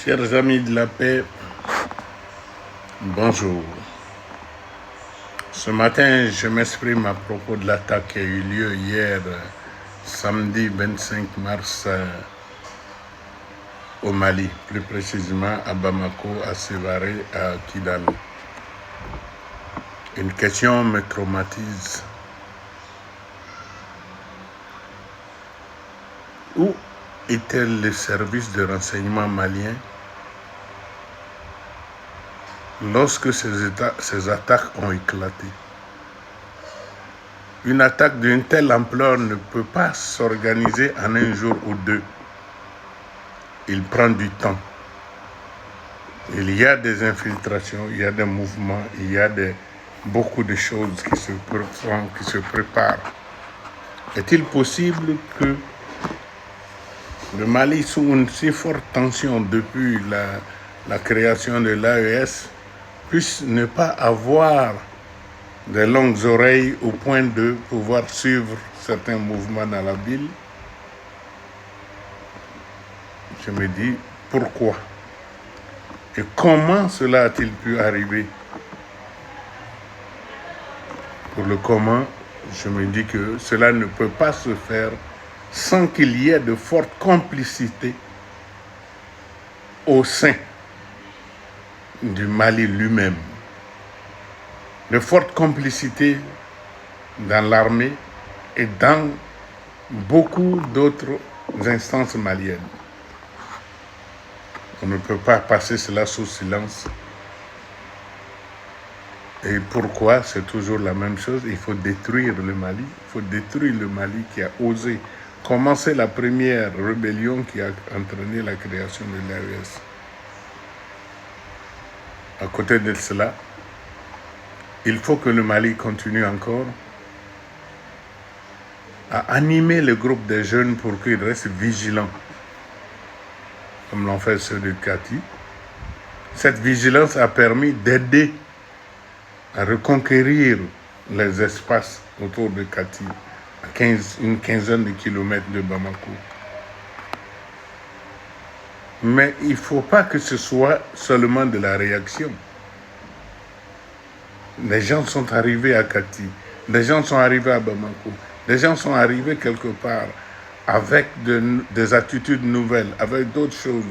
Chers amis de la paix, bonjour. Ce matin, je m'exprime à propos de l'attaque qui a eu lieu hier, samedi 25 mars, au Mali, plus précisément à Bamako, à Sévaré, à Kidal. Une question me traumatise. Où était le service de renseignement malien lorsque ces attaques ont éclaté? Une attaque d'une telle ampleur ne peut pas s'organiser en un jour ou deux. Il prend du temps. Il y a des infiltrations, il y a des mouvements, il y a beaucoup de choses qui se préparent. Est-il possible que le Mali, sous une si forte tension depuis la création de l'AES, puisse ne pas avoir de longues oreilles au point de pouvoir suivre certains mouvements dans la ville? Je me dis, pourquoi? Et comment cela a-t-il pu arriver? Pour le comment, je me dis que cela ne peut pas se faire sans qu'il y ait de fortes complicités au sein du Mali lui-même. De fortes complicités dans l'armée et dans beaucoup d'autres instances maliennes. On ne peut pas passer cela sous silence. Et pourquoi? C'est toujours la même chose. Il faut détruire le Mali. Il faut détruire le Mali qui a osé commencer la première rébellion qui a entraîné la création de l'AES. À côté de cela, il faut que le Mali continue encore à animer le groupe des jeunes pour qu'ils restent vigilants, comme l'ont fait ceux de Kati. Cette vigilance a permis d'aider à reconquérir les espaces autour de Kati, à une quinzaine de kilomètres de Bamako. Mais il ne faut pas que ce soit seulement de la réaction. Les gens sont arrivés à Kati, les gens sont arrivés à Bamako, les gens sont arrivés quelque part avec des attitudes nouvelles, avec d'autres choses.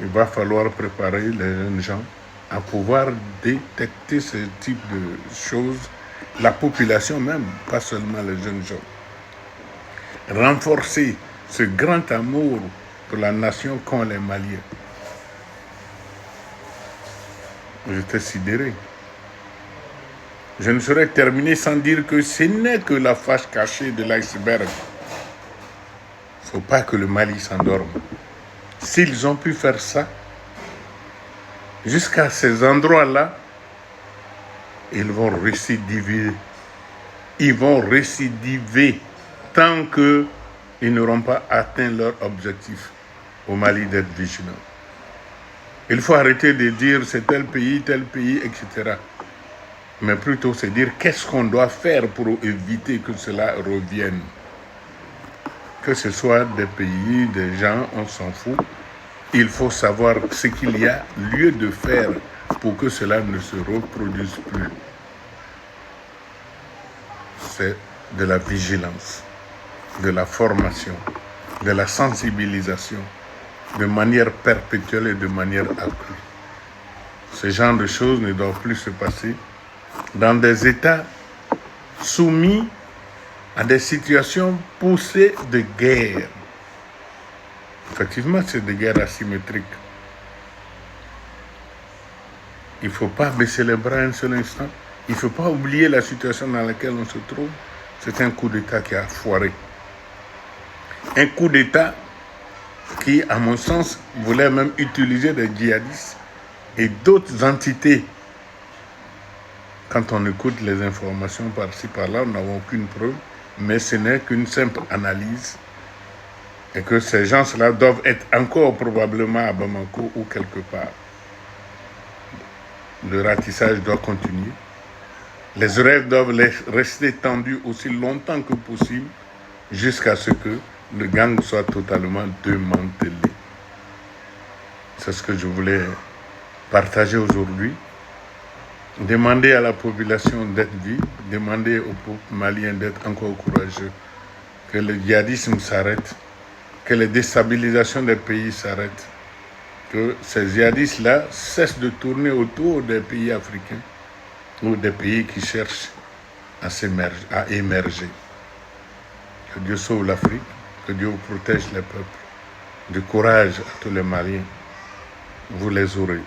Il va falloir préparer les jeunes gens à pouvoir détecter ce type de choses, la population même, pas seulement les jeunes gens. Renforcer ce grand amour pour la nation qu'ont les Maliens. J'étais sidéré. Je ne saurais terminer sans dire que ce n'est que la face cachée de l'iceberg. Il ne faut pas que le Mali s'endorme. S'ils ont pu faire ça, jusqu'à ces endroits-là, ils vont récidiver. Ils vont récidiver tant qu'ils n'auront pas atteint leur objectif au Mali d'être vigilants. Il faut arrêter de dire c'est tel pays, etc. Mais plutôt c'est dire qu'est-ce qu'on doit faire pour éviter que cela revienne. Que ce soit des pays, des gens, on s'en fout. Il faut savoir ce qu'il y a lieu de faire pour que cela ne se reproduise plus. C'est de la vigilance, de la formation, de la sensibilisation, de manière perpétuelle et de manière accrue. Ce genre de choses ne doivent plus se passer dans des États soumis à des situations poussées de guerre. Effectivement, c'est des guerres asymétriques. Il ne faut pas baisser les bras un seul instant. Il ne faut pas oublier la situation dans laquelle on se trouve. C'est un coup d'État qui a foiré. Un coup d'État qui, à mon sens, voulait même utiliser des djihadistes et d'autres entités. Quand on écoute les informations par-ci, par-là, nous n'avons aucune preuve, mais ce n'est qu'une simple analyse et que ces gens-là doivent être encore probablement à Bamako ou quelque part. Le ratissage doit continuer. Les oreilles doivent rester tendues aussi longtemps que possible jusqu'à ce que le gang soit totalement démantelé. C'est ce que je voulais partager aujourd'hui. Demander à la population d'être vive, demander au peuple malien d'être encore courageux, que le djihadisme s'arrête, que les déstabilisations des pays s'arrêtent, que ces djihadistes-là cessent de tourner autour des pays africains ou des pays qui cherchent à émerger. Que Dieu sauve l'Afrique, que Dieu protège les peuples. Du courage à tous les Maliens, vous les aurez.